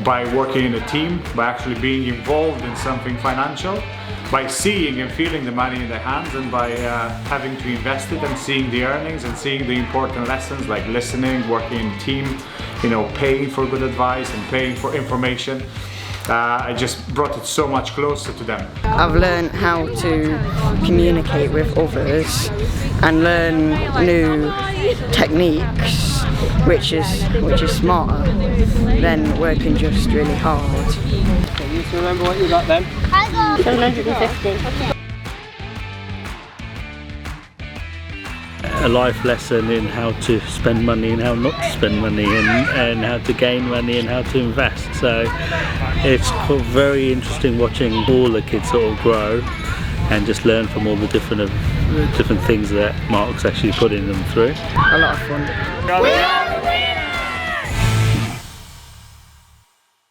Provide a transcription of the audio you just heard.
by working in a team, by actually being involved in something financial, by seeing and feeling the money in their hands, and by having to invest it and seeing the earnings and seeing the important lessons like listening, working in a team, you know, paying for good advice and paying for information. I just brought it so much closer to them. I've learned how to communicate with others and learn new techniques, which is smarter than working just really hard. Okay, you still remember what you got then? I got 750. A life lesson in how to spend money and how not to spend money, and how to gain money and how to invest. So it's very interesting watching all the kids sort of grow and just learn from all the different things that Mark's actually putting them through. A lot of fun. We are the winners!